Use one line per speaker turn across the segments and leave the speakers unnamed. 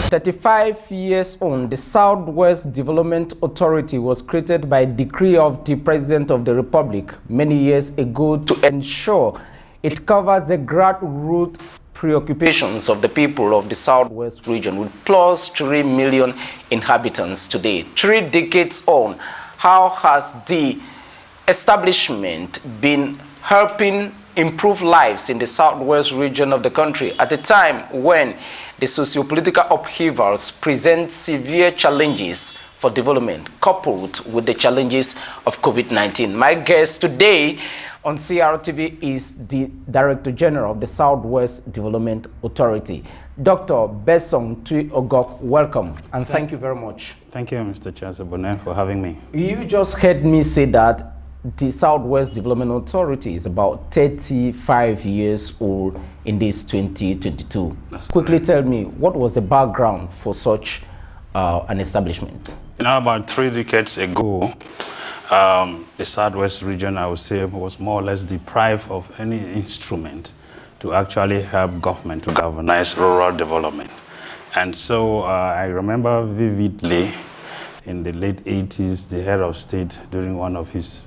35 years on, the Southwest Development Authority was created by decree of the President of the Republic many years ago to ensure it covers the grassroots preoccupations of the people of the Southwest region, with plus 3 million inhabitants today. 3 decades on, how has the establishment been helping improve lives in the Southwest region of the country at a time when the socio-political upheavals present severe challenges for development, coupled with the challenges of COVID-19? My guest today on CRTV is the Director General of the Southwest Development Authority, Dr. Besong Tui Ogok. Welcome, and thank you very much.
Thank you, Mr. Chancellor Bonet, for having me. You
just heard me say that the Southwest Development Authority is about 35 years old in this 2022. That's Quickly correct. Tell me, what was the background for such an establishment?
About 3 decades ago, the Southwest region, I would say, was more or less deprived of any instrument to actually help government to galvanize rural development. And so I remember vividly in the late 80s, the head of state, during one of his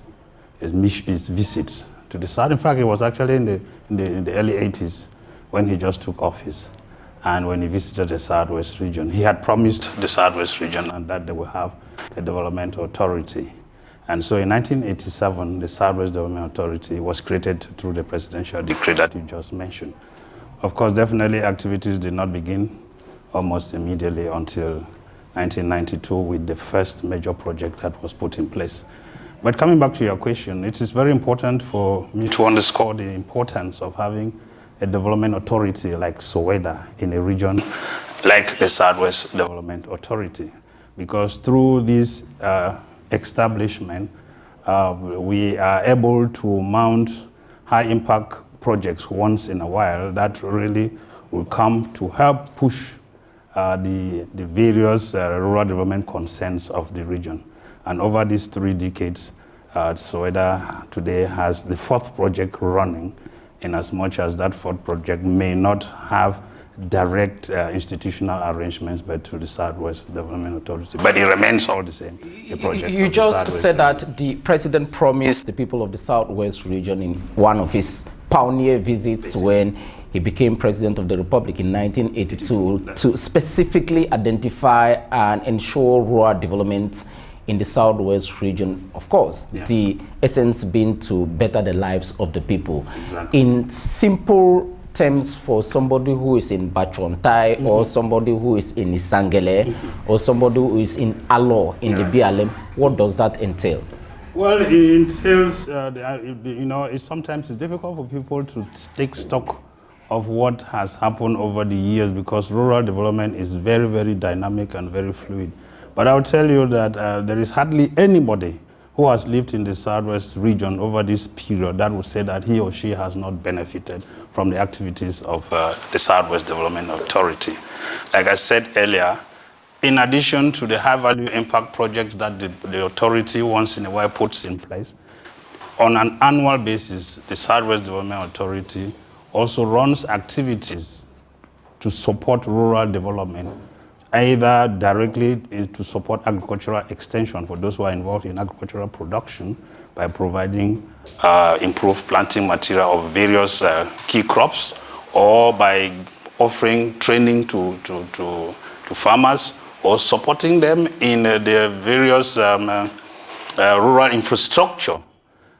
visits to the South. In fact, it was actually in the early 80s when he just took office. And when he visited the Southwest region, he had promised the Southwest region and that they will have a development authority. And so in 1987, the Southwest Development Authority was created through the presidential decree that you just mentioned. Of course, definitely activities did not begin almost immediately until 1992 with the first major project that was put in place. But coming back to your question, it is very important for me to underscore the importance of having a development authority like SOWEDA in a region like the Southwest Development Authority. Because through this establishment, we are able to mount high-impact projects once in a while that really will come to help push the various rural development concerns of the region. And over these 3 decades, SOWEDA today has the 4th project running, in as much as that 4th project may not have direct institutional arrangements but to the Southwest Development Authority. But it remains all the same, a project.
You just said that the president promised the people of the Southwest region in one of his pioneer visits when he became president of the Republic in 1982 to specifically identify and ensure rural development in the Southwest region. Of course, the essence being to better the lives of the people. Exactly. In simple terms, for somebody who is in Bachontai or somebody who is in Isangele or somebody who is in Alo in the BLM, what does that entail?
Well, it entails, sometimes it's difficult for people to take stock of what has happened over the years because rural development is very, very dynamic and very fluid. But I'll tell you that there is hardly anybody who has lived in the Southwest region over this period that would say that he or she has not benefited from the activities of the Southwest Development Authority. Like I said earlier, in addition to the high-value impact projects that the authority once in a while puts in place, on an annual basis, the Southwest Development Authority also runs activities to support rural development, either directly to support agricultural extension for those who are involved in agricultural production by providing improved planting material of various key crops, or by offering training to farmers, or supporting them in their various rural infrastructure.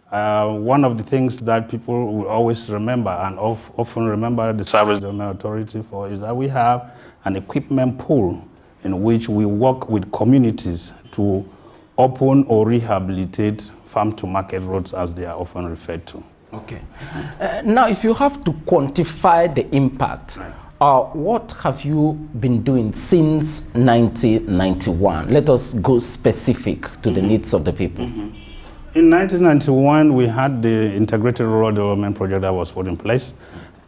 One of the things that people will always remember and often remember the Southwest Development Authority for is that we have an equipment pool in which we work with communities to open or rehabilitate farm-to-market roads, as they are often referred to.
Okay. Now, if you have to quantify the impact, what have you been doing since 1991? Let us go specific to the needs of the people.
In 1991, we had the Integrated Rural Development Project that was put in place,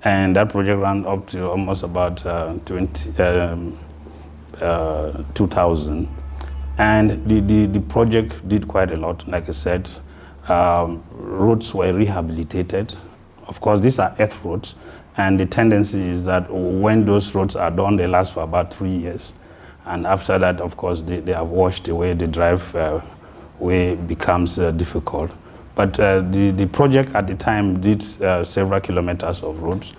and that project ran up to almost about 2000. And the project did quite a lot. Like I said, roads were rehabilitated. Of course, these are earth roads, and the tendency is that when those roads are done, they last for about 3 years. And after that, of course, they have washed away. The drive way becomes difficult. But the project at the time did several kilometers of roads,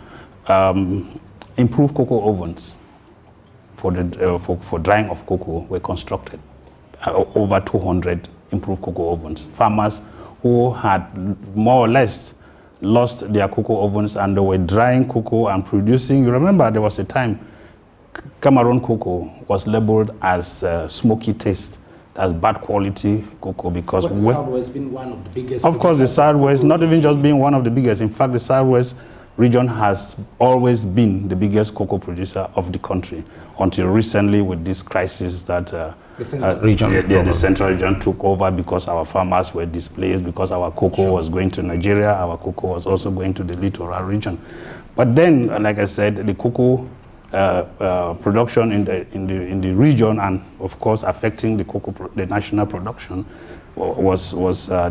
improved cocoa ovens for drying of cocoa were constructed. Over 200 improved cocoa ovens. Farmers who had more or less lost their cocoa ovens and they were drying cocoa and producing. You remember there was a time Cameroon cocoa was labeled as smoky taste, as bad quality cocoa because
the Southwest been one of the biggest.
Of course, the Southwest, not even just being one of the biggest. In fact, the Southwest region has always been the biggest cocoa producer of the country until recently with this crisis that
the central region,
the central region took over because our farmers were displaced, because our cocoa was going to Nigeria, our cocoa was also going to the littoral region. But then, like I said, the cocoa production in the region and of course affecting the national production was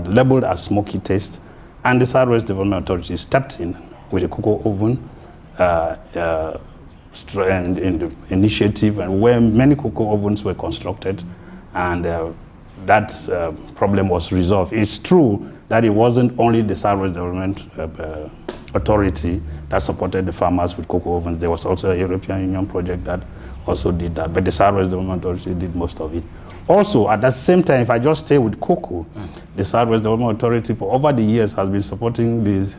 labeled as smoky taste, and the Southwest Development Authority stepped in with a cocoa oven in the initiative, and where many cocoa ovens were constructed, and that problem was resolved. It's true that it wasn't only the Southwest Development Authority that supported the farmers with cocoa ovens. There was also a European Union project that also did that, but the Southwest Development Authority did most of it. Also, at that same time, if I just stay with cocoa, the Southwest Development Authority for over the years has been supporting the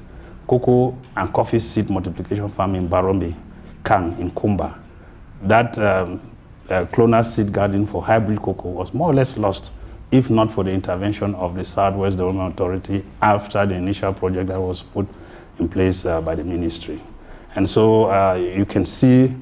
cocoa and coffee seed multiplication farm in Barombe, Kang, in Kumba. That clonal seed garden for hybrid cocoa was more or less lost, if not for the intervention of the Southwest Development Authority after the initial project that was put in place by the ministry. And so you can see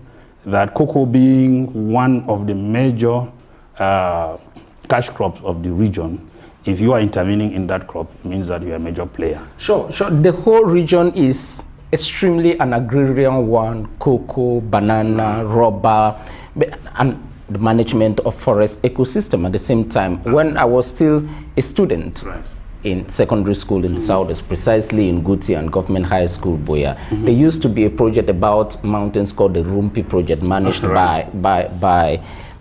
that cocoa being one of the major cash crops of the region, if you are intervening in that crop, it means that you are a major player.
Sure. The whole region is extremely an agrarian one: cocoa, banana, rubber, and the management of forest ecosystem at the same time. When I was still a student in secondary school in the Southwest, precisely in Guti and Government High School, Boya, there used to be a project about mountains called the Rumpi Project, managed by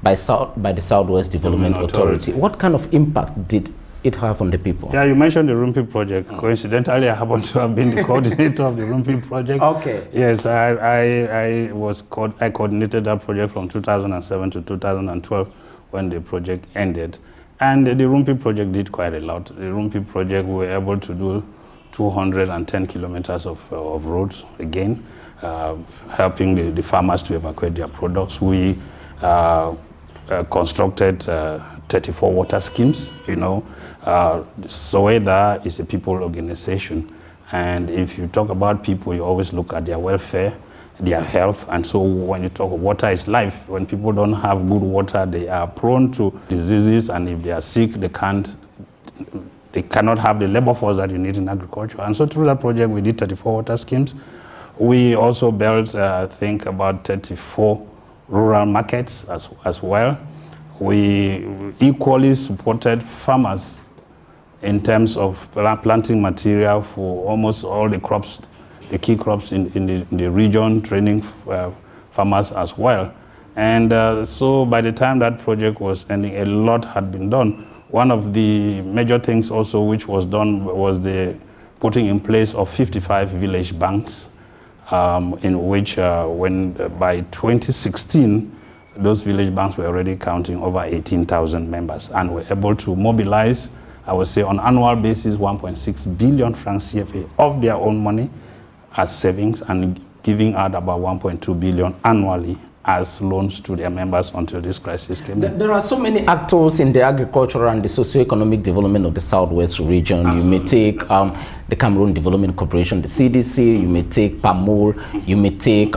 the Southwest Development Authority. What kind of impact did it have on the people?
Yeah, you mentioned the Rumpi Project. Coincidentally, I happen to have been the coordinator of the Rumpi Project.
Okay.
Yes, I coordinated that project from 2007 to 2012 when the project ended. And the Rumpi Project did quite a lot. The Rumpi Project, we were able to do 210 kilometers of roads, again, helping the farmers to evacuate their products. We constructed 34 water schemes, you know. Soeda is a people organization. And if you talk about people, you always look at their welfare, their health. And so when you talk water is life, when people don't have good water, they are prone to diseases. And if they are sick, they cannot have the labor force that you need in agriculture. And so through that project, we did 34 water schemes. We also built, I think, about 34 rural markets as well. We equally supported farmers in terms of planting material for almost all the crops, the key crops in the region, training farmers as well. And so by the time that project was ending, a lot had been done. One of the major things also which was done was the putting in place of 55 village banks, in which by 2016, those village banks were already counting over 18,000 members and were able to mobilize, I would say on annual basis, 1.6 billion francs CFA of their own money as savings and giving out about 1.2 billion annually as loans to their members until this crisis came in.
There are so many actors in the agricultural and the socio-economic development of the Southwest region. Absolutely. You may take the Cameroon Development Corporation, the CDC, you may take PAMOL, you may take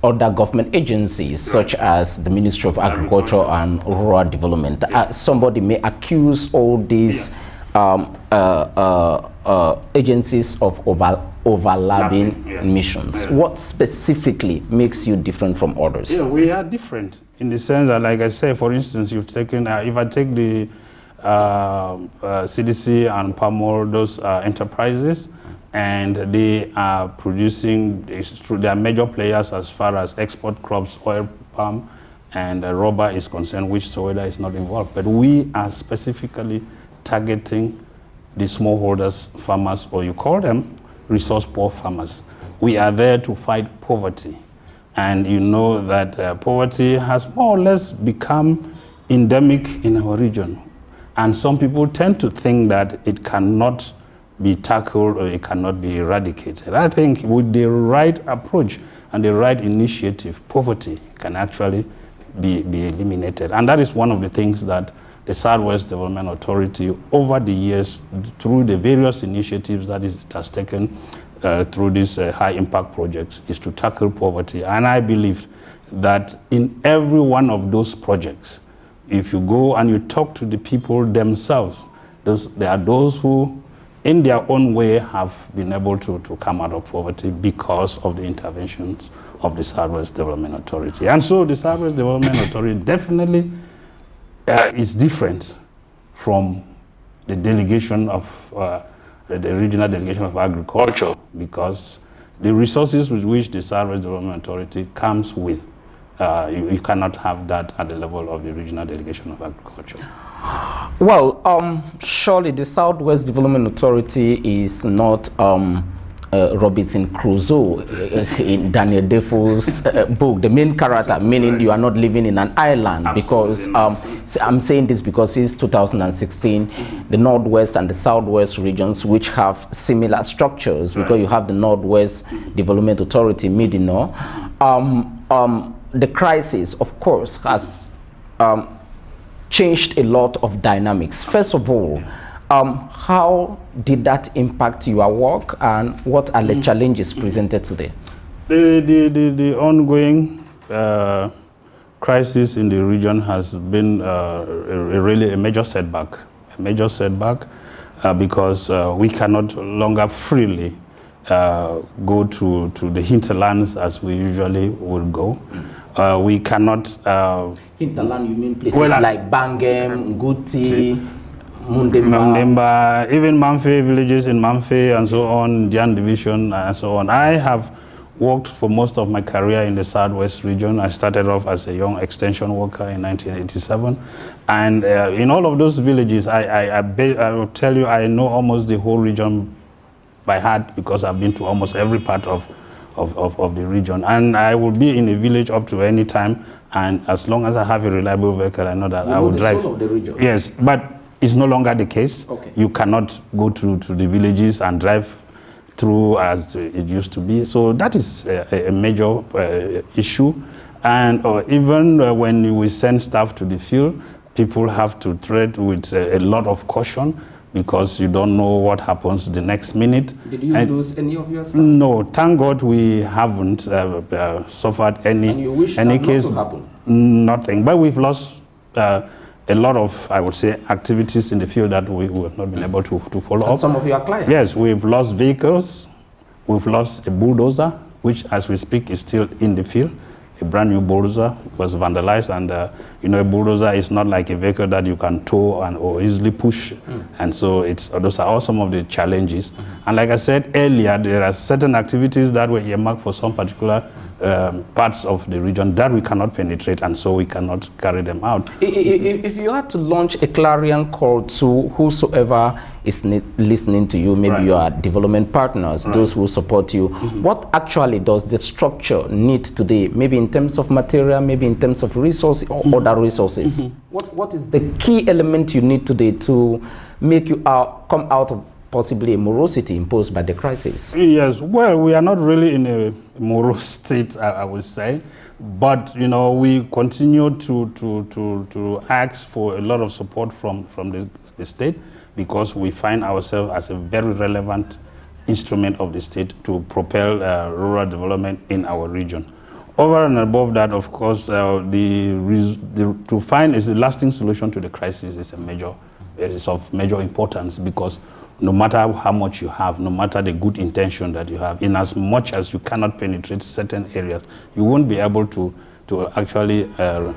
other government agencies such as the Ministry of Agriculture and Rural Development. Somebody may accuse all these agencies of overlapping missions. What specifically makes you different from others?
Yeah, we are different in the sense that, like I say, for instance, you've taken, if I take the CDC and PAMOL, those enterprises, and they are producing, they are major players as far as export crops, oil, palm, and rubber is concerned, which Soweto is not involved. But we are specifically targeting the smallholders farmers, or you call them resource poor farmers. We are there to fight poverty. And you know that poverty has more or less become endemic in our region. And some people tend to think that it cannot be tackled or it cannot be eradicated. I think with the right approach and the right initiative, poverty can actually be eliminated. And that is one of the things that the Southwest Development Authority over the years, through the various initiatives that it has taken through these high impact projects, is to tackle poverty. And I believe that in every one of those projects, if you go and you talk to the people themselves, there are those who in their own way have been able to come out of poverty because of the interventions of the Southwest Development Authority. And so the Southwest Development Authority definitely is different from the delegation of the regional delegation of agriculture, because the resources with which the Southwest Development Authority comes with, you cannot have that at the level of the regional delegation of agriculture.
Well, surely the Southwest Development Authority is not Robinson Crusoe in Daniel Defoe's book, the main character, meaning you are not living in an island. Absolutely. Because I'm saying this because since 2016, the Northwest and the Southwest regions, which have similar structures, because you have the Northwest Development Authority, Midino, the crisis, of course, has changed a lot of dynamics. First of all, how did that impact your work, and what are the challenges presented today?
The ongoing crisis in the region has been really a major setback. Because we cannot longer freely go to the hinterlands as we usually would go. We cannot...
Hinterland, you mean places like Bangem, Nguti,
Mundemba, even Mamfe, villages in Mamfe and so on, Jan Division and so on. I have worked for most of my career in the Southwest region. I started off as a young extension worker in 1987. And in all of those villages, I will tell you, I know almost the whole region by heart, because I've been to almost every part of the region. And I will be in a village up to any time. And as long as I have a reliable vehicle, I know that I will drive.
Soul of the region.
Yes, but it's no longer the case.
Okay.
You cannot go to the villages and drive through as it used to be. So that is a major issue. And even when we send staff to the field, people have to tread with a lot of caution, because you don't know what happens the next minute.
Did you lose any of your staff?
No, thank God we haven't suffered any,
and you wish
any
that
case.
Not to happen?
Nothing, but we've lost a lot of, I would say, activities in the field that we have not been able to follow up.
Some of your clients?
Yes, we've lost vehicles. We've lost a bulldozer, which as we speak is still in the field. A brand new bulldozer was vandalized, and you know, a bulldozer is not like a vehicle that you can tow or easily push. And so those are all some of the challenges. And like I said earlier, there are certain activities that were earmarked for some particular parts of the region that we cannot penetrate, and so we cannot carry them out.
If you had to launch a clarion call to whosoever is listening to you, maybe your development partners, those who support you, what actually does the structure need today, maybe in terms of material, maybe in terms of resources or other resources? What is the key element you need today to make you come out of possibly a morosity imposed by the crisis?
Yes, well, we are not really in a morose state, I would say, but you know, we continue to ask for a lot of support from the state, because we find ourselves as a very relevant instrument of the state to propel rural development in our region. Over and above that, of course, to find a lasting solution to the crisis is of major importance, because no matter how much you have, no matter the good intention that you have, in as much as you cannot penetrate certain areas, you won't be able to actually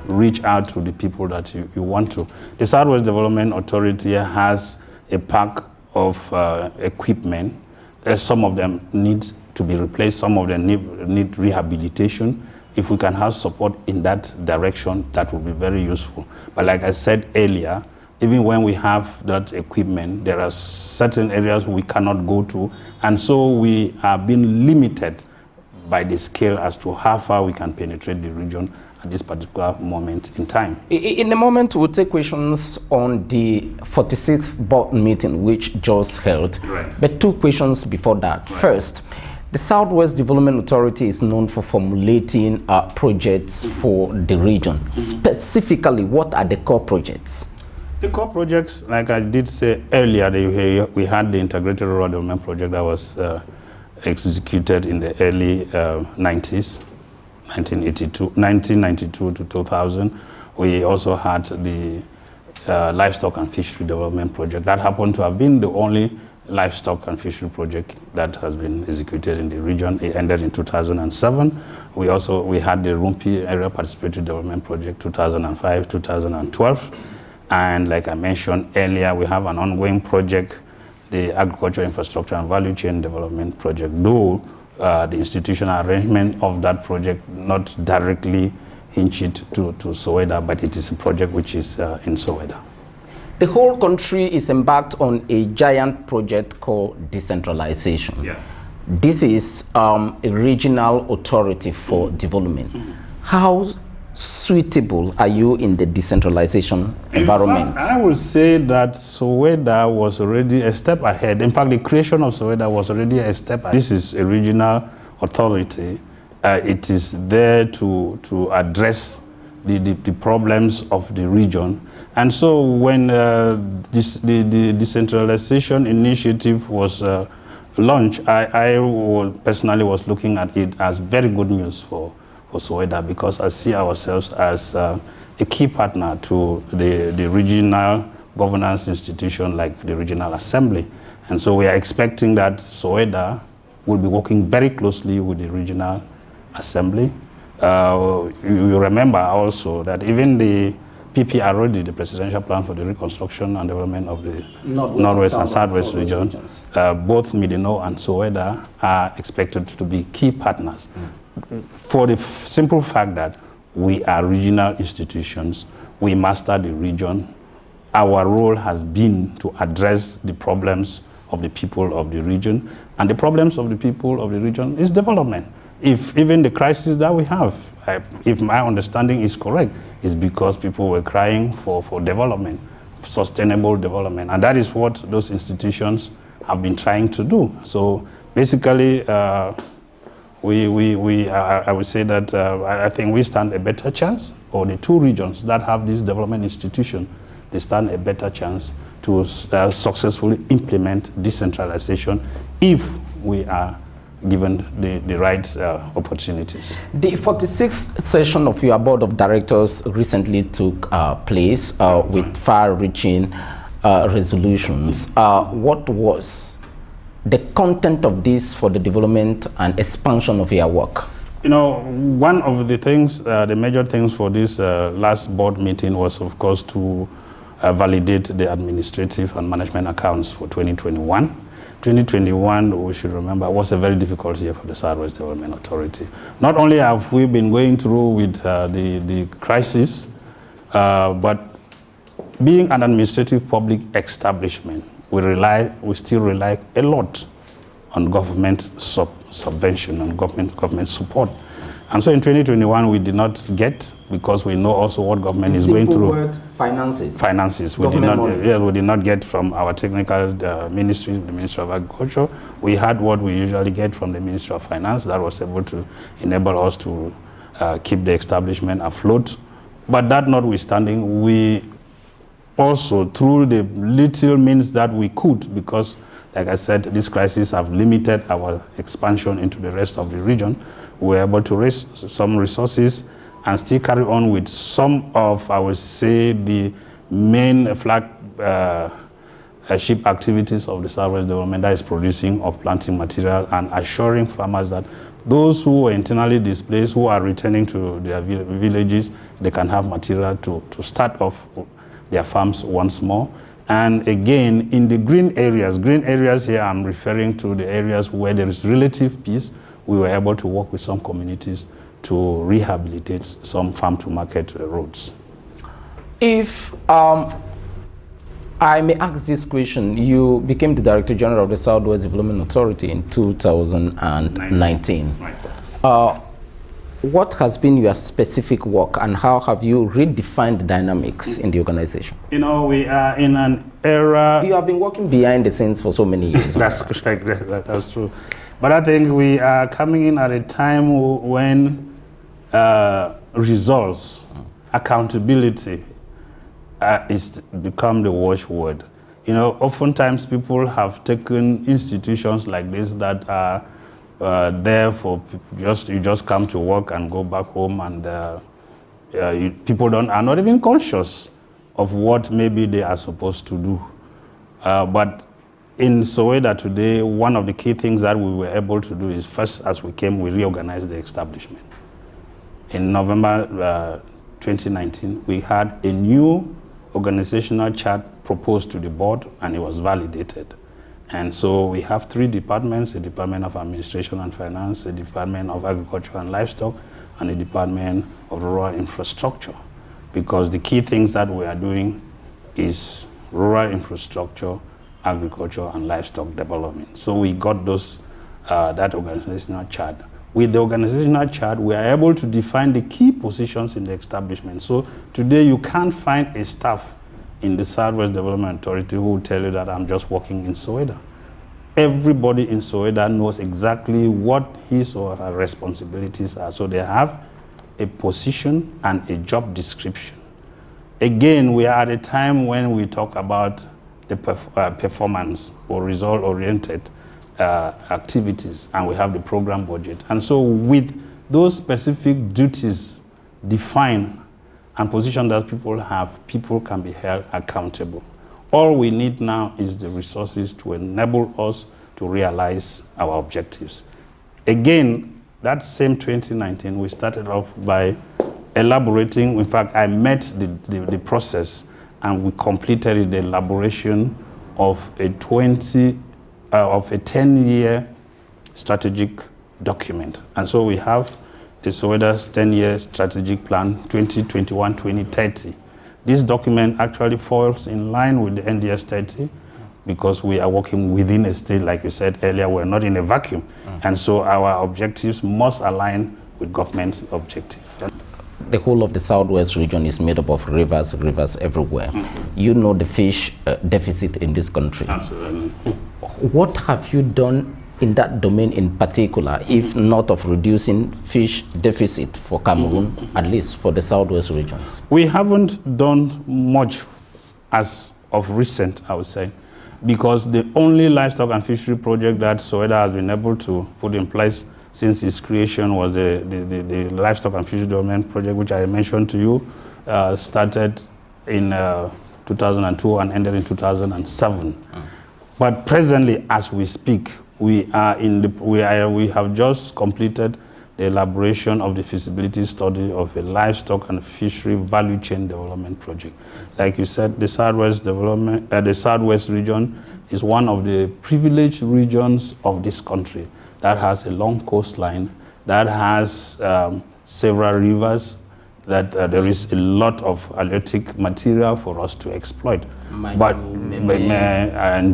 reach out to the people that you want to. The Southwest Development Authority has a pack of equipment. Some of them need to be replaced, some of them need rehabilitation. if we can have support in that direction, that will be very useful. But like I said earlier, even when we have that equipment, there are certain areas we cannot go to, and so we are being limited by the scale as to how far we can penetrate the region at this particular moment in time.
In a moment, we'll take questions on the 46th board meeting, which just held.
Right.
But two questions before that. Right. First, the Southwest Development Authority is known for formulating projects for the region. Specifically, what are the core projects?
The core projects, like I did say earlier, we had the Integrated Rural Development Project that was executed in the early 90s, 1992 to 2000. We also had the Livestock and Fishery Development Project. That happened to have been the only livestock and fishery project that has been executed in the region. It ended in 2007. We had the Rumpi Area Participatory Development Project, 2005, 2012. And like I mentioned earlier, we have an ongoing project, the Agricultural Infrastructure and Value Chain Development Project, though the institutional arrangement of that project not directly hinge it to Soweto, but it is a project which is in Soweto.
The whole country is embarked on a giant project called decentralization. Yeah. This is a regional authority for development. How suitable are you in the decentralization environment?
In fact, I would say that Soweto was already a step ahead. In fact, the creation of Soweto was already a step ahead. This is a regional authority. It is there to address the problems of the region. And so when the decentralization initiative was launched, I personally was looking at it as very good news for Soweto, because I see ourselves as a key partner to the regional governance institution like the Regional Assembly. And so we are expecting that Soweto will be working very closely with the Regional Assembly. You remember also that even the PPROD, the Presidential Plan for the Reconstruction and Development of the Northwest and Southwest regions, both Midino and Soweto are expected to be key partners. For the simple fact that we are regional institutions, we master the region. Our role has been to address the problems of the people of the region, and the problems of the people of the region is development. If even the crisis that we have, if my understanding is correct, is because people were crying for development, sustainable development, and that is what those institutions have been trying to do. So basically, I would say that I think we stand a better chance, or the two regions that have this development institution, they stand a better chance to successfully implement decentralization if we are given the right opportunities. The
46th session of your board of directors recently took place with far-reaching resolutions. What was the content of this for the development and expansion of your work?
You know, one of the things, the major things for this last board meeting was, of course, to validate the administrative and management accounts for 2021. 2021, we should remember, was a very difficult year for the Southwest Development Authority. Not only have we been going through with the crisis, but being an administrative public establishment, we still rely a lot on government subvention and government support. And so in 2021, we did not get, because we know also what government is going through.
Word, finances.
Finances. We did not get from our technical ministry, the Ministry of Agriculture. We had what we usually get from the Ministry of Finance that was able to enable us to keep the establishment afloat. But that notwithstanding, we also, through the little means that we could, because like I said, this crisis have limited our expansion into the rest of the region, we were able to raise some resources and still carry on with some of, I would say, the main flagship activities of the Southwest Development, that is producing of planting material and assuring farmers that those who were internally displaced, who are returning to their villages, they can have material to start off their farms once more. And again, in the green areas here, I'm referring to the areas where there is relative peace. We were able to work with some communities to rehabilitate some farm-to-market roads.
If I may ask this question, you became the Director General of the Southwest Development Authority in 2019.
Right.
What has been your specific work, and how have you redefined the dynamics in the organization?
You know, we are in an era...
You have been working behind the scenes for so many years.
That's correct, that's true. But I think we are coming in at a time when results, accountability is become the watchword. You know, oftentimes people have taken institutions like this that are there for you just come to work and go back home, and people are not even conscious of what maybe they are supposed to do. But in Soweto today, one of the key things that we were able to do is, first, as we came, we reorganized the establishment. In November 2019, we had a new organizational chart proposed to the board, and it was validated. And so we have 3 departments: a Department of Administration and Finance, a Department of Agriculture and Livestock, and a Department of Rural Infrastructure. Because the key things that we are doing is rural infrastructure, agriculture, and livestock development. So we got those that organizational chart. With the organizational chart, we are able to define the key positions in the establishment. So today you can't find a staff in the Southwest Development Authority who will tell you that I'm just working in Soweto. Everybody in Soweto knows exactly what his or her responsibilities are. So they have a position and a job description. Again, we are at a time when we talk about the performance or result-oriented activities, and we have the program budget. And so with those specific duties defined and position that people have, people can be held accountable. All we need now is the resources to enable us to realize our objectives. Again, that same 2019, we started off by elaborating. In fact, I met the process, and we completed the elaboration of a 10-year strategic document. And so we have the Soweto's 10-year strategic plan, 2021-2030. This document actually falls in line with the NDS 30 because we are working within a state, like you said earlier, we're not in a vacuum. And so our objectives must align with government objectives.
The whole of the Southwest region is made up of rivers everywhere. You know the fish deficit in this country.
Absolutely.
What have you done in that domain in particular, if not of reducing fish deficit for Cameroon, at least for the Southwest regions?
We haven't done much as of recent, I would say, because the only livestock and fishery project that Soweto has been able to put in place since its creation was the Livestock and Fishery Development Project, which I mentioned to you, started in 2002 and ended in 2007. But presently, as we speak, we have just completed the elaboration of the feasibility study of a livestock and fishery value chain development project. Like you said, the Southwest region is one of the privileged regions of this country that has a long coastline, that has several rivers, that there is a lot of halieutic material for us to exploit. And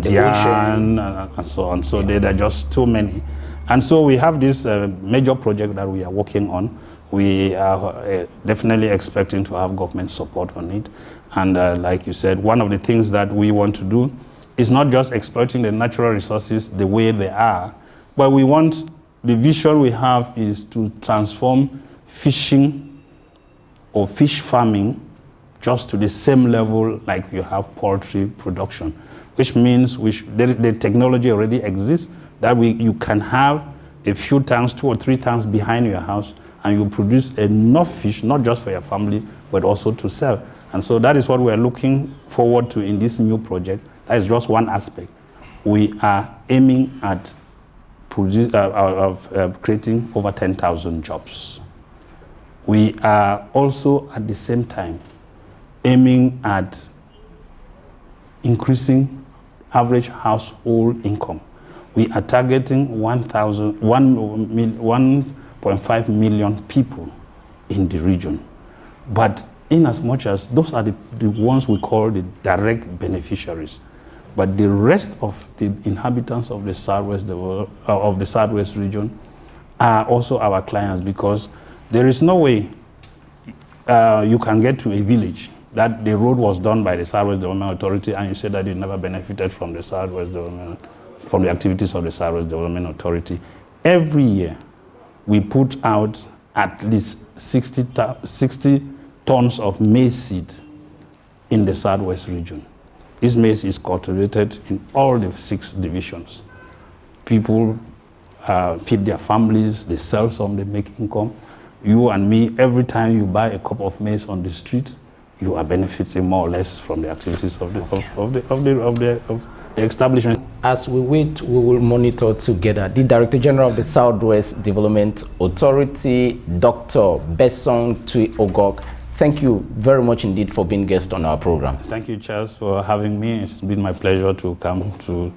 Dian, and so on. So there are just too many. And so we have this major project that we are working on. We are definitely expecting to have government support on it. And like you said, one of the things that we want to do is not just exploiting the natural resources the way they are, but we want, the vision we have is to transform fishing or fish farming just to the same level like you have poultry production, which means the technology already exists, that you can have a few tanks, 2 or 3 tanks behind your house, and you produce enough fish, not just for your family, but also to sell. And so that is what we are looking forward to in this new project. That is just one aspect. We are aiming at creating over 10,000 jobs. We are also at the same time aiming at increasing average household income. We are targeting 1 1.5 million people in the region. But in as much as those are the ones we call the direct beneficiaries, but the rest of the inhabitants of the Southwest region are also our clients, because there is no way you can get to a village that the road was done by the Southwest Development Authority and you say that you never benefited from the from the activities of the Southwest Development Authority. Every year, we put out at least 60 tons of maize seed in the Southwest region. This maize is cultivated in all the 6 divisions. People feed their families, they sell some, they make income. You and me, every time you buy a cup of maize on the street, you are benefiting more or less from the activities of the establishment.
As we wait, we will monitor together. The Director General of the Southwest Development Authority, Dr. Besong Tui Ogok, thank you very much indeed for being guest on our program.
Thank you, Charles, for having me. It's been my pleasure to come to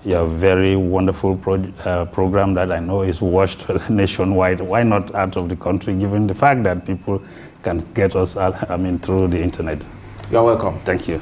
your very wonderful program that I know is watched nationwide. Why not out of the country, given the fact that people can get us, through the internet.
You're welcome.
Thank you.